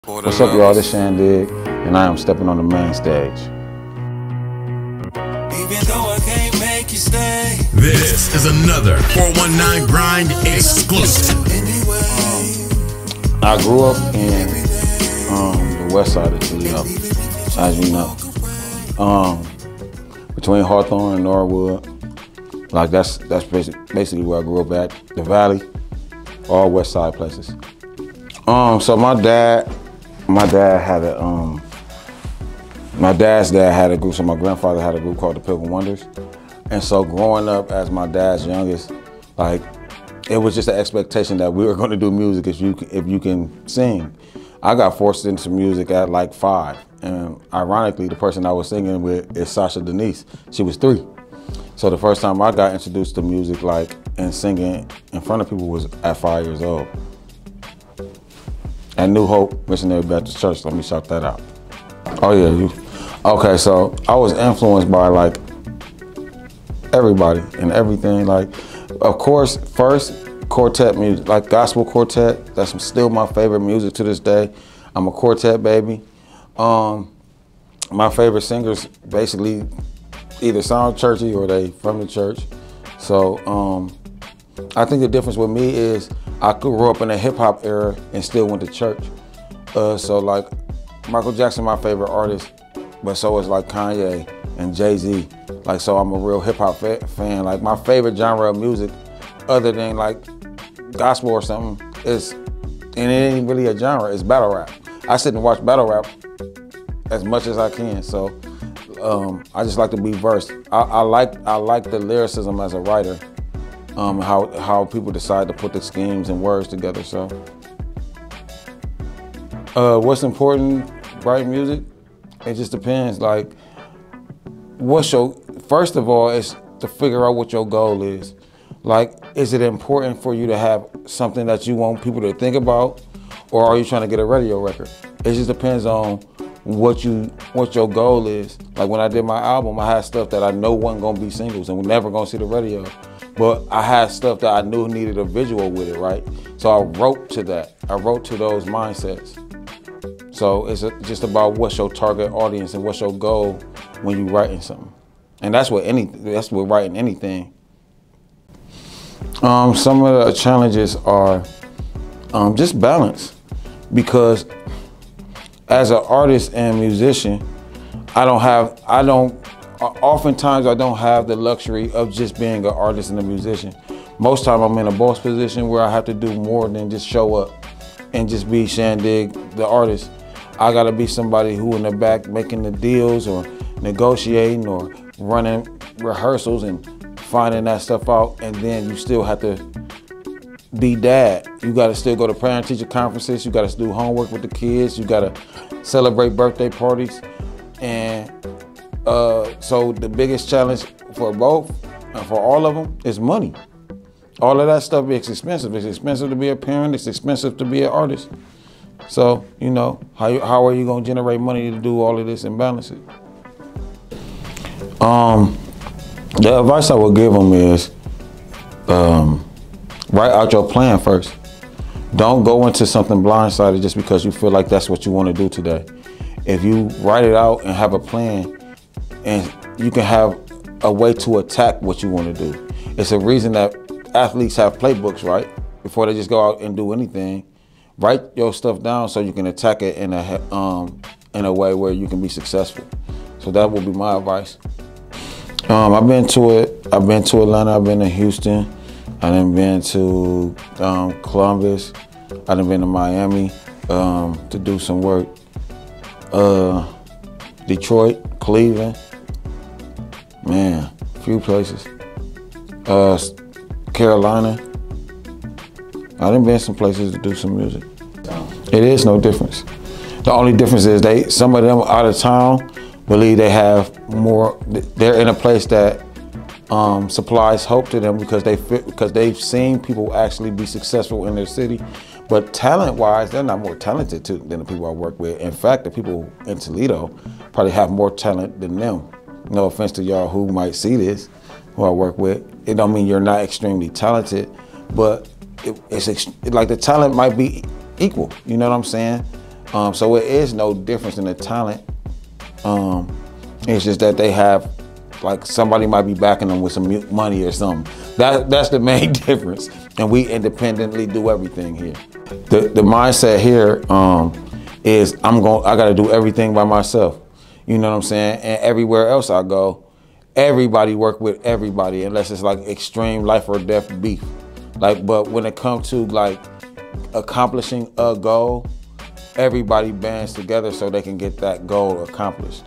What's up, y'all? This Shan Diggs, and I am stepping on the main stage. Even though I can't make you stay. This is another 419 Grind exclusive. I grew up in the west side of Toledo, as you know, between Hawthorne and Norwood. Like that's basically where I grew up at. The Valley, all west side places. So my dad's dad had a group, so my grandfather had a group called the Pilgrim Wonders. And so growing up as my dad's youngest, like it was just an expectation that we were going to do music if you can sing. I got forced into music at like 5. And ironically, the person I was singing with is Sasha Denise. She was 3. So the first time I got introduced to music and singing in front of people was at 5 years old. At New Hope Missionary Baptist Church, let me shout that out. Oh yeah, okay, so I was influenced by like everybody and everything. Like, of course, first quartet music, like gospel quartet, that's still my favorite music to this day. I'm a quartet baby. My favorite singers basically either sound churchy or they from the church. So I think the difference with me is I grew up in a hip hop era and still went to church. So like Michael Jackson, my favorite artist, but so is like Kanye and Jay-Z. Like, so I'm a real hip hop fan. Like my favorite genre of music, other than like gospel or something, and it ain't really a genre, it's battle rap. I sit and watch battle rap as much as I can. So I just like to be versed. I like the lyricism as a writer. How people decide to put the schemes and words together. So what's important, writing music? It just depends. Like, first of all, it's to figure out what your goal is. Like, is it important for you to have something that you want people to think about, or are you trying to get a radio record? It just depends on what your goal is. Like when I did my album, I had stuff that I know wasn't gonna be singles and we're never gonna see the radio. But I had stuff that I knew needed a visual with it, right? So I wrote to that. I wrote to those mindsets. So it's just about what's your target audience and what's your goal when you're writing something. And that's with writing anything. Some of the challenges are just balance, because as an artist and musician, oftentimes I don't have the luxury of just being an artist and a musician. Most time I'm in a boss position where I have to do more than just show up and just be Shan Diggs, the artist. I gotta be somebody who in the back making the deals or negotiating or running rehearsals and finding that stuff out, and then you still have to be dad. You gotta still go to parent-teacher conferences, you gotta do homework with the kids, you gotta celebrate birthday parties. And so the biggest challenge for both, and for all of them, is money. All of that stuff is expensive. It's expensive to be a parent, it's expensive to be an artist. So, you know, how are you gonna generate money to do all of this and balance it? The advice I would give them is, write out your plan first. Don't go into something blindsided just because you feel like that's what you want to do today. If you write it out and have a plan, and you can have a way to attack what you want to do. It's a reason that athletes have playbooks, right? Before they just go out and do anything. Write your stuff down so you can attack it in a way where you can be successful. So that would be my advice. I've been to Atlanta, I've been to Houston, I've been to Columbus, I've been to Miami to do some work. Detroit, Cleveland, man, a few places. Carolina. I done been some places to do some music. It is no difference. The only difference is some of them out of town believe they have more. They're in a place that supplies hope to them because they've seen people actually be successful in their city. But talent-wise, they're not more talented than the people I work with. In fact, the people in Toledo probably have more talent than them. No offense to y'all who might see this, who I work with. It don't mean you're not extremely talented, but it's like the talent might be equal. You know what I'm saying? So it is no difference in the talent. It's just that they have, like, somebody might be backing them with some money or something. That's the main difference. And we independently do everything here. The mindset here is I gotta do everything by myself. You know what I'm saying? And everywhere else I go, everybody work with everybody unless it's like extreme life or death beef. Like, but when it comes to like accomplishing a goal, everybody bands together so they can get that goal accomplished.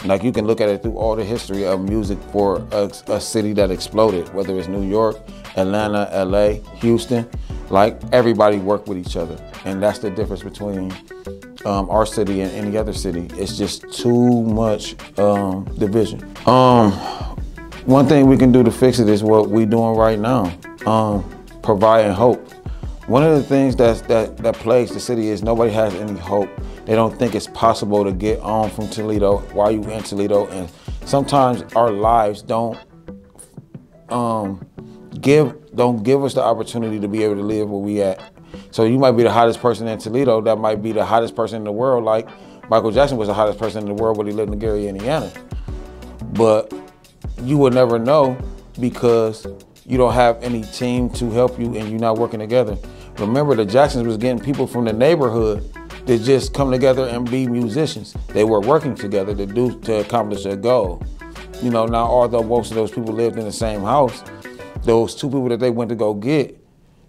Like, you can look at it through all the history of music for a city that exploded, whether it's New York, Atlanta, LA, Houston. Like, everybody worked with each other. And that's the difference between our city and any other city. It's just too much division. One thing we can do to fix it is what we're doing right now, providing hope. One of the things that plagues the city is nobody has any hope. They don't think it's possible to get on from Toledo while you in Toledo, and sometimes our lives don't give us the opportunity to be able to live where we at. So you might be the hottest person in Toledo, that might be the hottest person in the world, like Michael Jackson was the hottest person in the world when he lived in Gary, Indiana. But you would never know because you don't have any team to help you and you're not working together. Remember, the Jacksons was getting people from the neighborhood to just come together and be musicians. They were working together to accomplish a goal. You know, now although most of those people lived in the same house, those two people that they went to go get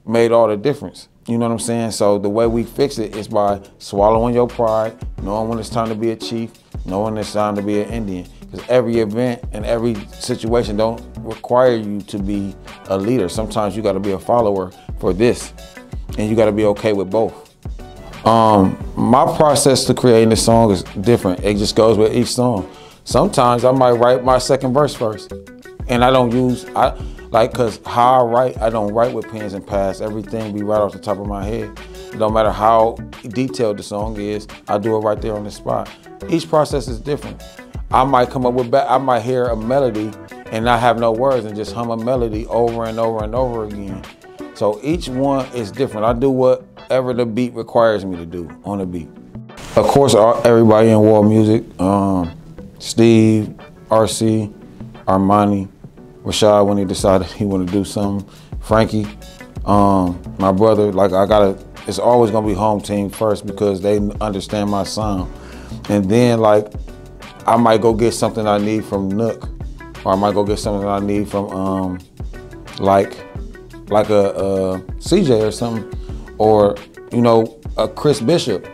made all the difference. You know what I'm saying? So the way we fix it is by swallowing your pride, knowing when it's time to be a chief, knowing it's time to be an Indian. Because every event and every situation don't require you to be a leader. Sometimes you gotta be a follower for this, and you gotta be okay with both. My process to creating this song is different. It just goes with each song. Sometimes I might write my second verse first, and I don't use, cause how I write, I don't write with pens and pads. Everything be right off the top of my head. It don't matter how detailed the song is, I do it right there on the spot. Each process is different. I might come up with, I might hear a melody and not have no words and just hum a melody over and over and over again. So each one is different. I do whatever the beat requires me to do on the beat. Of course, everybody in world music, Steve, RC, Armani, Rashad when he decided he wanted to do something, Frankie, my brother, it's always gonna be home team first because they understand my sound. And then I might go get something I need from Nook, or I might go get something I need from like a CJ or something, or a Chris Bishop,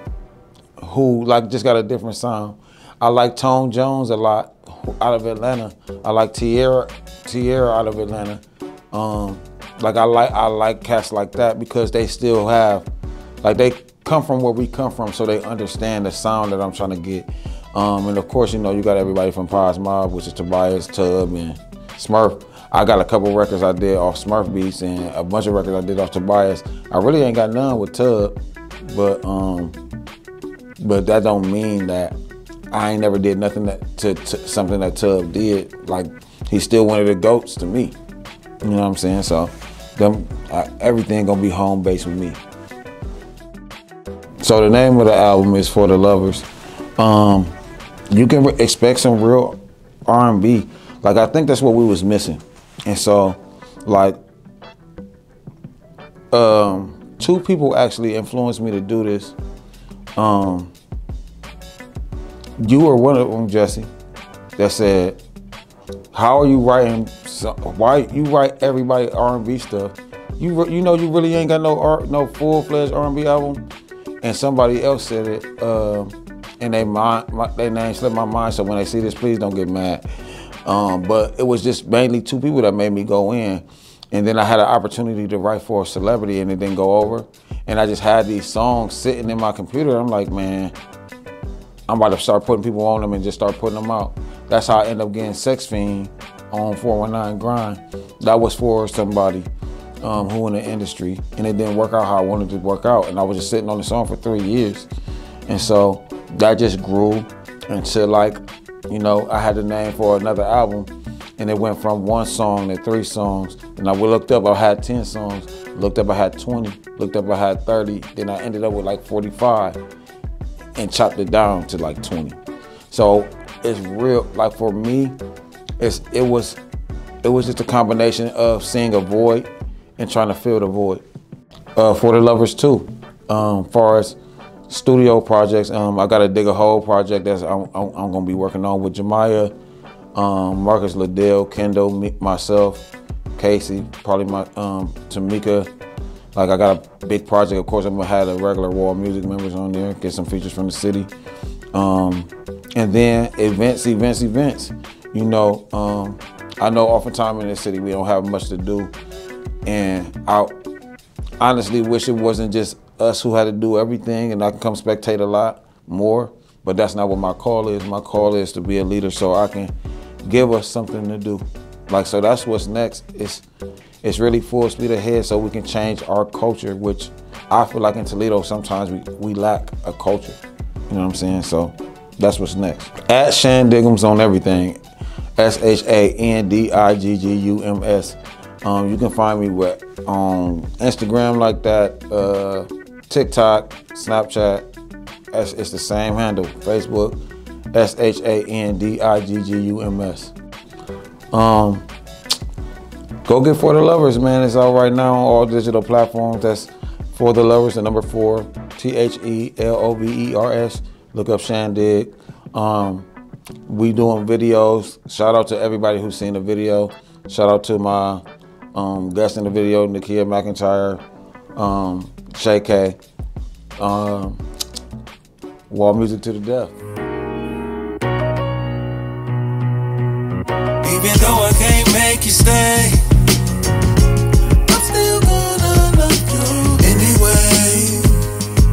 who just got a different sound. I like Tone Jones a lot out of Atlanta. I like Tierra out of Atlanta. I like cats like that because they still have, they come from where we come from, so they understand the sound that I'm trying to get. And of course, you got everybody from Paz Mob, which is Tobias, Tub, and Smurf. I got a couple records I did off Smurf beats and a bunch of records I did off Tobias. I really ain't got none with Tub, but that don't mean that I ain't never did nothing to something that Tub did. He's still one of the GOATs to me. You know what I'm saying? So everything gonna be home based with me. So the name of the album is For the Lovers. You can expect some real R&B. I think that's what we was missing. And so, two people actually influenced me to do this. You were one of them, Jesse, that said, how are you writing, why you write everybody R&B stuff? You really ain't got no full-fledged R&B album? And somebody else said it, and their name slipped my mind, so when they see this, please don't get mad. But it was just mainly two people that made me go in. And then I had an opportunity to write for a celebrity and it didn't go over. And I just had these songs sitting in my computer. I'm like, man, I'm about to start putting people on them and just start putting them out. That's how I ended up getting Sex Fiend on 419 Grind. That was for somebody who in the industry, and it didn't work out how I wanted it to work out. And I was just sitting on the song for 3 years. And so that just grew until I had the name for another album, and it went from 1 song to 3 songs. And I looked up, I had 10 songs. Looked up, I had 20. Looked up, I had 30. Then I ended up with 45. and chopped it down to like 20. So it's real, like for me, it was just a combination of seeing a void and trying to fill the void. For the lovers too, far as studio projects, I got a Dig a Hole project that's I'm gonna be working on with Jemiah, Marcus Liddell, Kendall, myself, Casey, probably my Tamika. Like I got a big project. Of course, I'm gonna have the regular Wall Music members on there, get some features from the city, and then events. You know, I know oftentimes in this city we don't have much to do, and I honestly wish it wasn't just us who had to do everything, and I can come spectate a lot more. But that's not what my call is. My call is to be a leader, so I can give us something to do. Like, so that's what's next. It's really full speed ahead so we can change our culture, which I feel like in Toledo sometimes we lack a culture. You know what I'm saying? So that's what's next. At Shan Diggs on everything. ShanDiggums. You can find me on Instagram like that, TikTok, Snapchat. It's the same handle. Facebook, ShanDiggums. Go get For the Lovers, man. It's out right now on all digital platforms. That's For the Lovers, the number 4, TheLovers. Look up Shan Diggs. We doing videos. Shout out to everybody who's seen the video. Shout out to my guest in the video, Nakia McIntyre, Shay K. Wall Music to the death. Even though I can't make you stay, I'm still gonna love you anyway.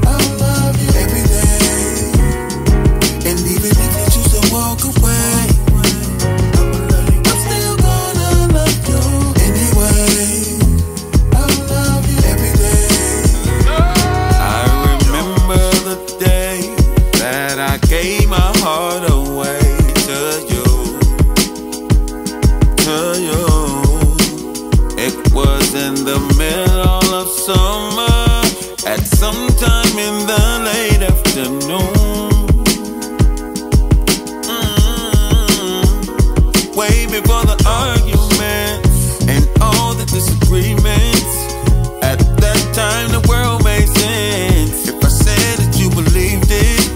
I'll love you every day. And even if you choose to walk away, I'm still gonna love you anyway. I'll love you every day. I remember the day that I gave my heart away to you. It was in the middle of summer, at some time in the late afternoon. Way before the arguments and all the disagreements. At that time the world made sense. If I said that you believed it,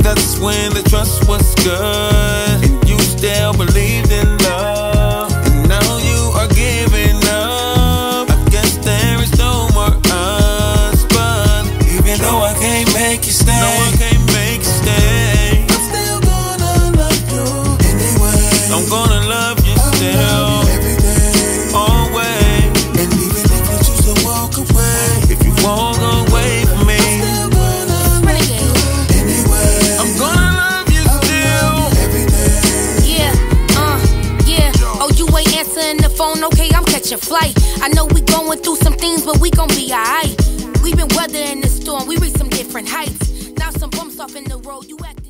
that's when the trust was good, and you still believed in love. Make you stay. No, I can't make you stay. I'm still gonna love you anyway. I'm gonna love you still. Love you every day. Always. And even if you choose to walk away, if you walk away from me, I'm still gonna love you anyway. I'm gonna love you still. Love you every day. Yeah. Oh, you ain't answering the phone. Okay, I'm catching flight. I know we going through some things, but we gon' be alright. We've been weathering the storm, we reached some different heights. Now some bumps off in the road, you act